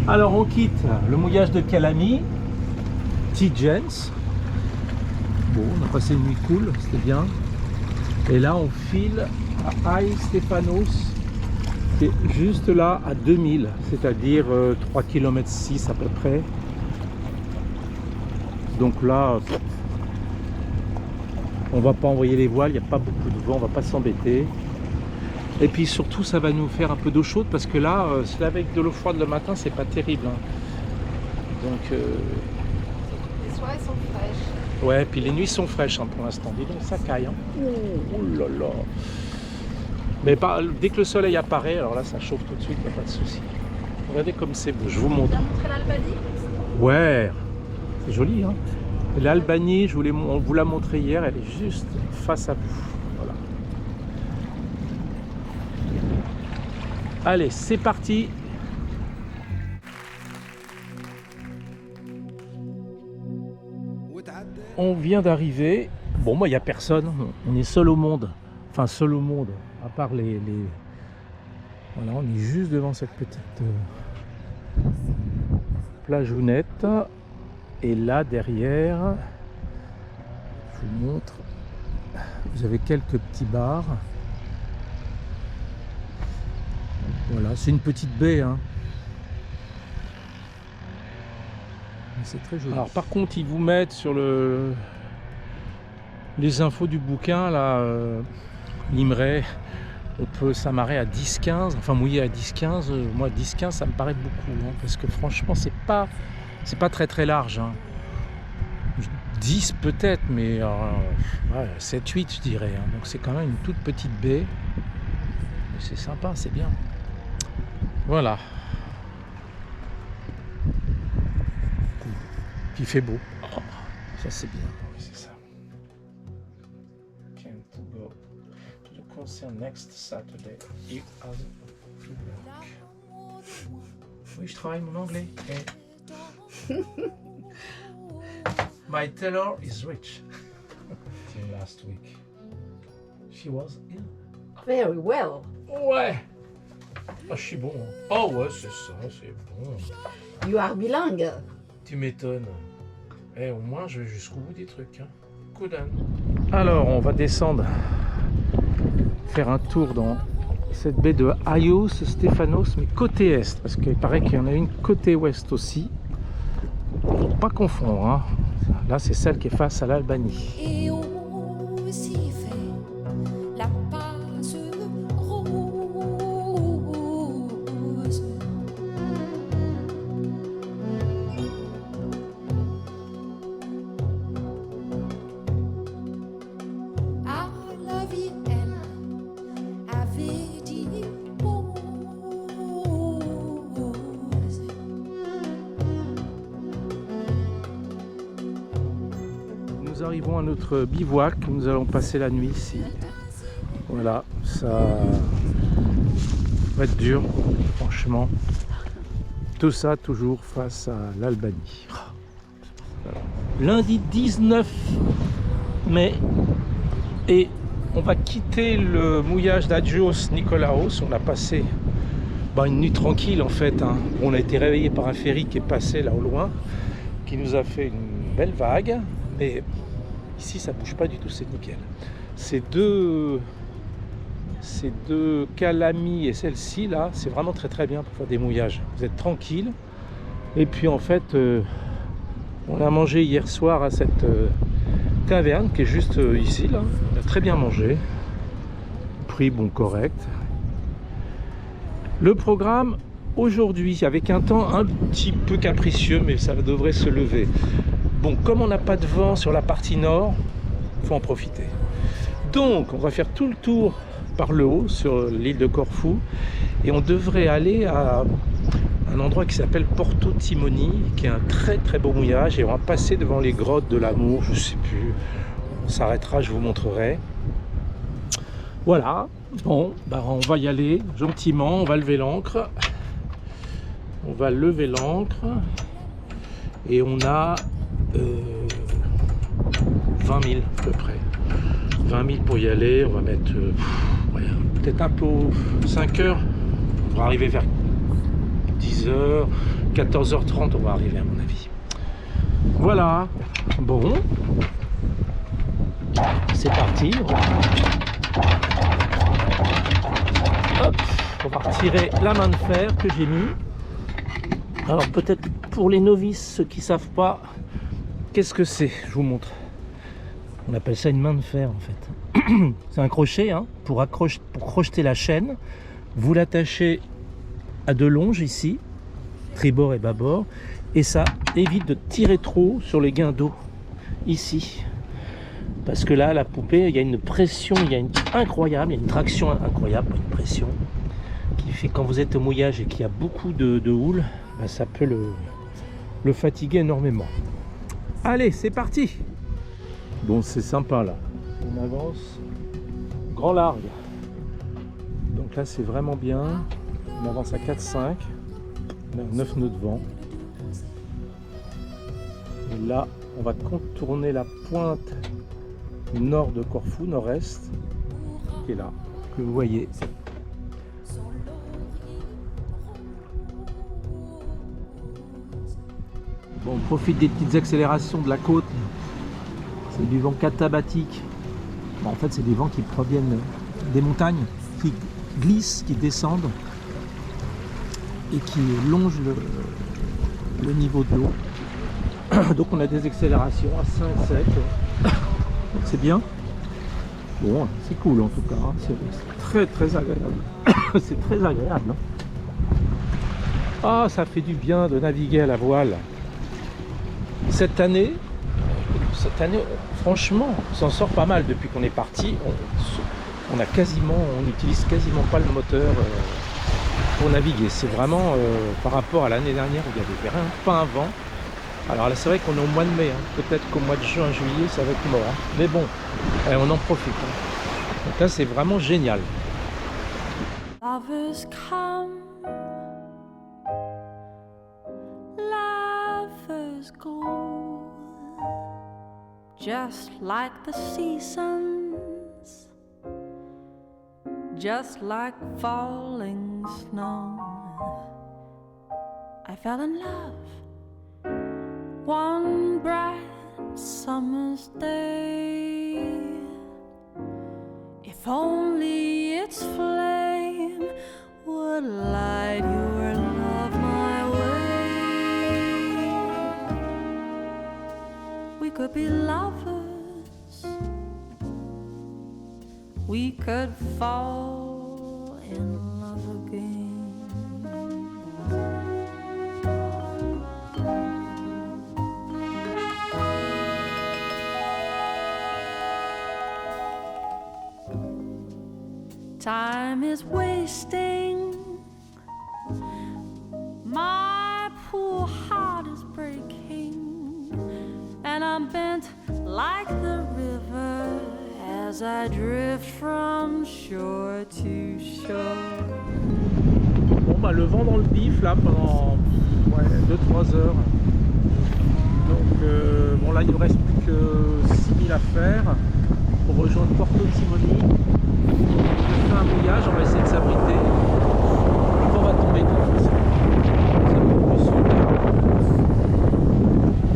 Alors on quitte le mouillage de Calami, Tidjens. Bon, on a passé une nuit cool, c'était bien. Et là on file à Aïe Stéphanos, qui est juste là à 2000, c'est-à-dire 3 km 6 à peu près. Donc là, on va pas envoyer les voiles, il n'y a pas beaucoup de vent, on va pas s'embêter. Et puis surtout ça va nous faire un peu d'eau chaude parce que là, c'est avec de l'eau froide le matin, c'est pas terrible. Hein. Donc Les soirées sont fraîches. ouais, puis les nuits sont fraîches hein, pour l'instant. Dis donc, ça caille. Hein. Oh là là. Mais dès que le soleil apparaît, alors là ça chauffe tout de suite, il n'y a pas de souci. Regardez comme c'est beau, je vous montre. Tu as montré l'Albanie? Ouais, c'est joli. Hein. L'Albanie, on vous l'a montré hier, elle est juste face à vous. Voilà. Allez, c'est parti. On vient d'arriver. Bon, moi, il n'y a personne. On est seul au monde. Enfin, seul au monde. À part les... Voilà, on est juste devant cette petite plageounette. Et là, derrière, je vous montre, vous avez quelques petits bars. Voilà, c'est une petite baie. Hein. C'est très joli. Alors par contre, ils vous mettent sur les infos du bouquin, là, Limeray, on peut s'amarrer à 10-15, enfin mouiller à 10-15. Moi, 10-15, ça me paraît beaucoup, hein, parce que franchement, c'est pas très très large. Hein. 10 peut-être, mais ouais, 7-8 je dirais. Hein. Donc c'est quand même une toute petite baie. Mais c'est sympa, c'est bien. Voilà. Puis il fait beau. Oh, ça c'est bien. Oui, c'est ça. Can to go to the concert next Saturday. You have to work. Oui, je travaille mon anglais. My tailor is rich. Till last week. She was ill. Very well. Ouais. Ah, je suis bon. Hein. Oh ouais, c'est ça, c'est bon. You are bilingue. Tu m'étonnes. Eh, au moins, je vais jusqu'au bout des trucs. Hein. Coudan. Alors, on va descendre, faire un tour dans cette baie de Aios Stéphanos, mais côté est, parce qu'il paraît qu'il y en a une côté ouest aussi. Faut pas confondre. Hein. Là, c'est celle qui est face à l'Albanie. Et aussi fait la passe rose. À la vie, elle avait dit rose. nous arrivons à notre bivouac. Nous allons passer la nuit ici. Voilà, ça va être dur, franchement. Tout ça toujours face à l'Albanie. Voilà. Lundi 19 mai et on va quitter le mouillage d'Agios Nikolaos. On a passé une nuit tranquille en fait. On a été réveillé par un ferry qui est passé là au loin, qui nous a fait une belle vague. Mais ici ça bouge pas du tout, c'est nickel. Ces deux calamis et celle-ci là, c'est vraiment très bien pour faire des mouillages. Vous êtes tranquille. Et puis en fait, on a mangé hier soir à cette taverne qui est juste ici là. On a très bien mangé. Prix correct. Le programme aujourd'hui avec un temps un petit peu capricieux, mais ça devrait se lever. Bon, comme on n'a pas de vent sur la partie nord, il faut en profiter. Donc on va faire tout le tour par le haut sur l'île de Corfou et on devrait aller à un endroit qui s'appelle Porto Timoni, qui est un très beau mouillage, et on va passer devant les grottes de l'amour, je sais plus, on s'arrêtera, je vous montrerai. Voilà, bon, on va y aller gentiment, on va lever l'ancre, et on a 20 000 à peu près, 20 000 pour y aller. On va mettre peut-être un peu 5 heures, on va arriver vers 10h, 14h30 on va arriver à mon avis. Voilà, bon, c'est parti. Hop, on va retirer la main de fer que j'ai mis. Alors peut-être pour les novices, ceux qui ne savent pas, qu'est-ce que c'est? Je vous montre. On appelle ça une main de fer en fait. C'est un crochet pour crocheter la chaîne. Vous l'attachez à deux longes ici, tribord et bâbord, et ça évite de tirer trop sur les guindeaux ici. Parce que là, la poupée, il y a une pression, incroyable, il y a une traction incroyable, pas une pression, qui fait que quand vous êtes au mouillage et qu'il y a beaucoup de houle, ça peut le fatiguer énormément. Allez, c'est parti! Bon, c'est sympa là. On avance, grand largue. Donc là, c'est vraiment bien. On avance à 4-5. On a 9 nœuds de vent. Et là, on va contourner la pointe nord de Corfou, nord-est, qui est là, que vous voyez. Bon, on profite des petites accélérations de la côte. C'est du vent katabatique. Bon, en fait, c'est des vents qui proviennent des montagnes, qui glissent, qui descendent et qui longent le niveau de l'eau. Donc on a des accélérations à 5-7. C'est bien. Bon, c'est cool en tout cas. C'est très agréable. C'est très agréable. Ah, ça fait du bien de naviguer à la voile. Cette année, franchement, on s'en sort pas mal depuis qu'on est parti. On n'utilise quasiment pas le moteur pour naviguer. C'est vraiment par rapport à l'année dernière où il n'y avait pas un vent. Alors là, c'est vrai qu'on est au mois de mai. Peut-être qu'au mois de juin, juillet, ça va être mort. Mais bon, on en profite. Donc là, c'est vraiment génial. Lovers come, lovers go, just like the seasons, just like falling snow. I fell in love one bright summer's day. If only its flame would light your love my way, we could be lovers, we could fall in love again. Time is wasting, my poor heart is breaking, and I'm bent like the river as I drift from shore to shore. Bon bah le vent dans le bif là pendant 2-3 heures. Donc bon là il ne reste plus que 6000 à faire pour rejoindre Porto Timoni. On fait un mouillage, on va essayer de s'abriter. Le vent va tomber de toute façon.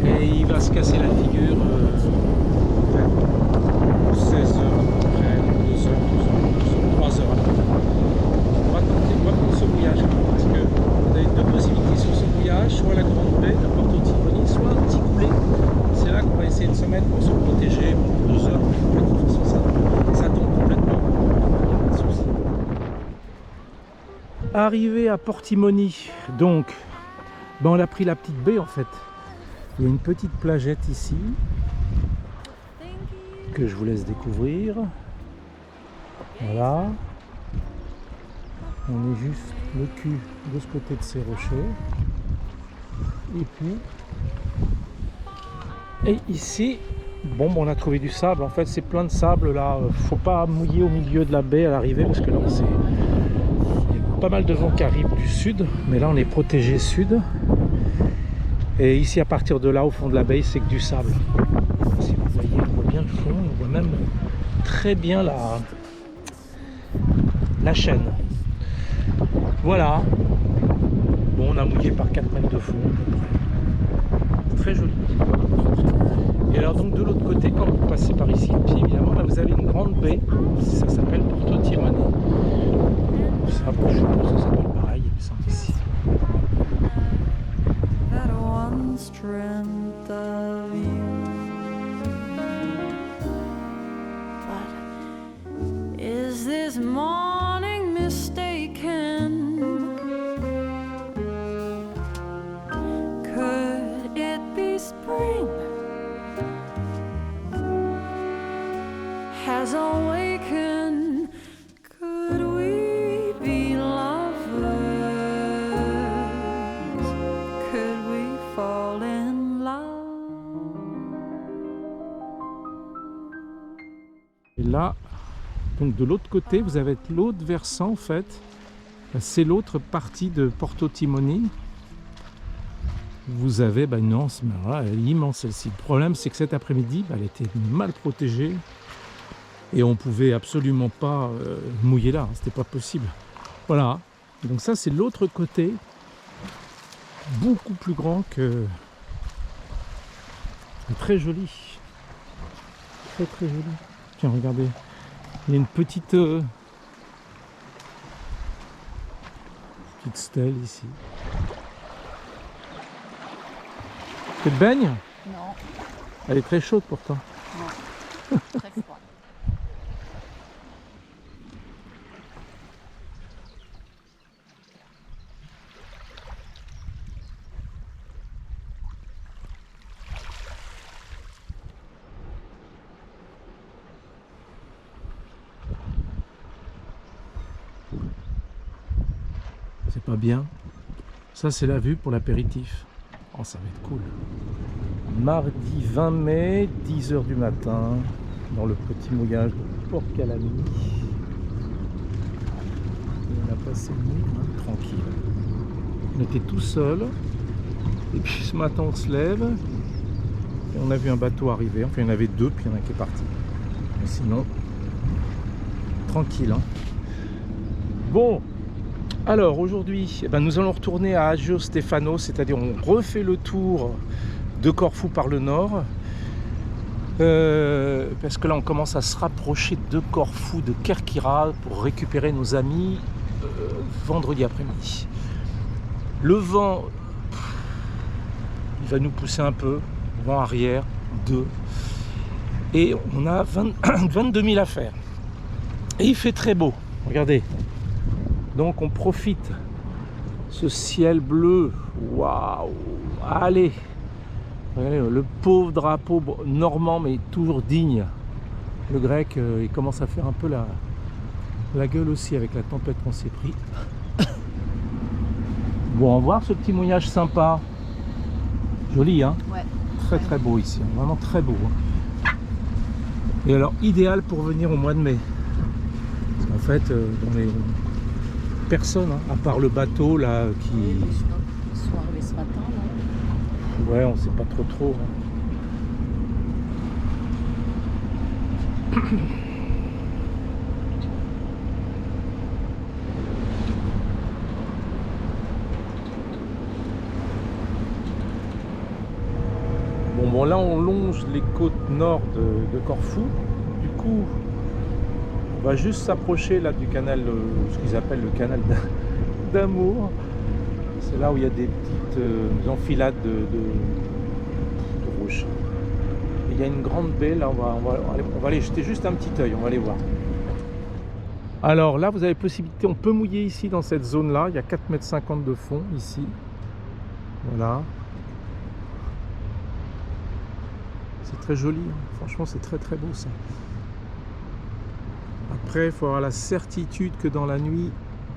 Et il va se casser la figure vers 16 heures à peu près, 2 heures, 3 heures à peu près. On va prendre ce mouillage parce que on a deux possibilités sur ce mouillage, soit la grande baie de Porto Timoni, soit un petit coulé. C'est là qu'on va essayer de se mettre pour se protéger pour 2 heures. De toute façon ça tombe complètement. Pas de souci. Arrivé à Portimoni, donc ben on a pris la petite baie en fait. Il y a une petite plagette ici que je vous laisse découvrir. Voilà. On est juste le cul de ce côté de ces rochers. Et puis, et ici, bon, on a trouvé du sable. En fait, c'est plein de sable là. Faut pas mouiller au milieu de la baie à l'arrivée parce que là, il y a pas mal de vent qui arrive du sud. Mais là, on est protégé sud. Et ici, à partir de là, au fond de la baie, c'est que du sable. Si vous voyez, on voit bien le fond. On voit même très bien la chaîne. Voilà. Bon, on a mouillé par 4 mètres de fond à peu près. Très joli. Et alors donc de l'autre côté, quand vous passez par ici, puis évidemment là vous avez une grande baie, ça s'appelle Porto Timoni. Ça s'appelle pareil, il me semble ici. That one strength of you, but is this morning mistaken? Could it be spring has awakened? Could we be lovers? Could we fall in love? Et là, donc de l'autre côté, vous avez l'autre versant en fait. C'est l'autre partie de Porto Timoni. Vous avez une anse, elle est immense celle-ci. Le problème, c'est que cet après-midi, elle était mal protégée et on pouvait absolument pas mouiller là, c'était pas possible. Voilà, donc ça c'est l'autre côté, beaucoup plus grand que... Très joli, très très joli. Tiens, regardez, il y a une petite stèle ici. Tu te baignes? Non, Elle est très chaude pourtant. non. Très froid. C'est pas bien. Ça c'est la vue pour l'apéritif. Oh, ça va être cool. Mardi 20 mai, 10h du matin, dans le petit mouillage de Port Calami. On a passé une nuit tranquille. On était tout seul. Et puis ce matin on se lève. Et on a vu un bateau arriver. Enfin il y en avait deux, puis il y en a un qui est parti. Mais sinon, tranquille. Hein. Bon. Alors aujourd'hui, nous allons retourner à Agio Stefano, c'est-à-dire on refait le tour de Corfou par le nord, parce que là on commence à se rapprocher de Corfou, de Kerkyra, pour récupérer nos amis vendredi après-midi. Le vent, il va nous pousser un peu, vent arrière, 2, et on a 22 000 à faire. Et il fait très beau, regardez. Donc on profite, ce ciel bleu, waouh, allez, regardez, le pauvre drapeau normand mais toujours digne. Le grec, il commence à faire un peu la gueule aussi avec la tempête qu'on s'est pris. Bon, on va voir ce petit mouillage sympa, joli hein, Ouais. très très beau ici, vraiment très beau. Hein. Et alors, idéal pour venir au mois de mai. Parce qu'en fait, dans les... personne, hein, à part le bateau là qui... Ils sont arrivés ce matin, là. Ouais, on sait pas trop. Hein. Bon, là on longe les côtes nord de Corfou. Du coup, on va juste s'approcher là du canal, ce qu'ils appellent le canal d'Amour. C'est là où il y a des petites enfilades de roches. Et il y a une grande baie, là on va aller jeter juste un petit œil, on va aller voir. Alors là vous avez possibilité, on peut mouiller ici dans cette zone là, il y a 4,50 m de fond ici. Voilà. C'est très joli, hein. Franchement c'est très beau ça. Après il faut avoir la certitude que dans la nuit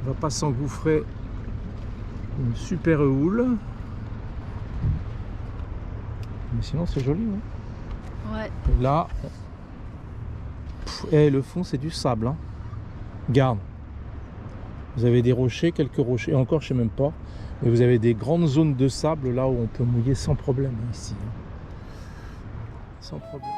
on ne va pas s'engouffrer une super houle. Mais sinon c'est joli. Hein. Ouais. Et là, le fond c'est du sable. Hein. Regarde. Vous avez des rochers, quelques rochers, et encore je sais même pas. Mais vous avez des grandes zones de sable là où on peut mouiller sans problème hein, ici. Hein. Sans problème.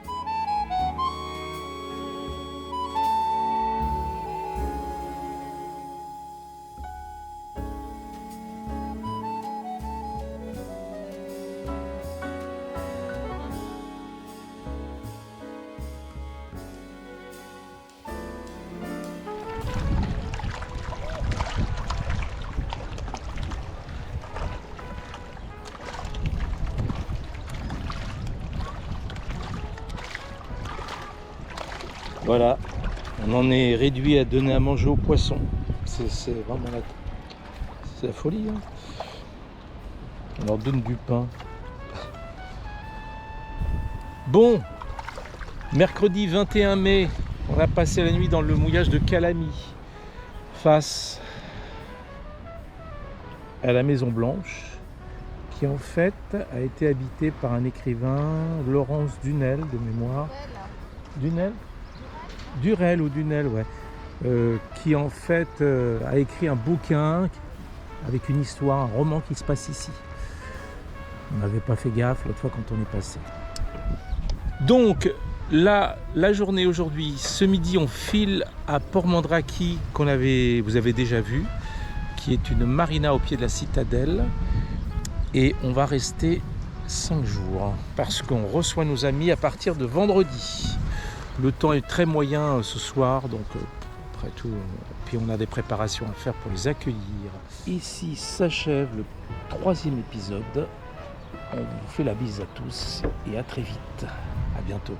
Voilà, on en est réduit à donner à manger aux poissons. C'est vraiment la folie. Hein. On leur donne du pain. Bon, mercredi 21 mai, on a passé la nuit dans le mouillage de Calamy, face à la Maison Blanche, qui en fait a été habitée par un écrivain, Laurence Dunel, de mémoire. Durel ou Dunel, ouais. Qui en fait a écrit un bouquin avec une histoire, un roman qui se passe ici. On n'avait pas fait gaffe l'autre fois quand on est passé. Donc là, la journée aujourd'hui, ce midi, on file à Port Mandraki, vous avez déjà vu, qui est une marina au pied de la citadelle. Et on va rester 5 jours, parce qu'on reçoit nos amis à partir de vendredi. Le temps est très moyen ce soir, donc après tout, puis on a des préparations à faire pour les accueillir. Ici s'achève le 3e épisode. On vous fait la bise à tous et à très vite. À bientôt.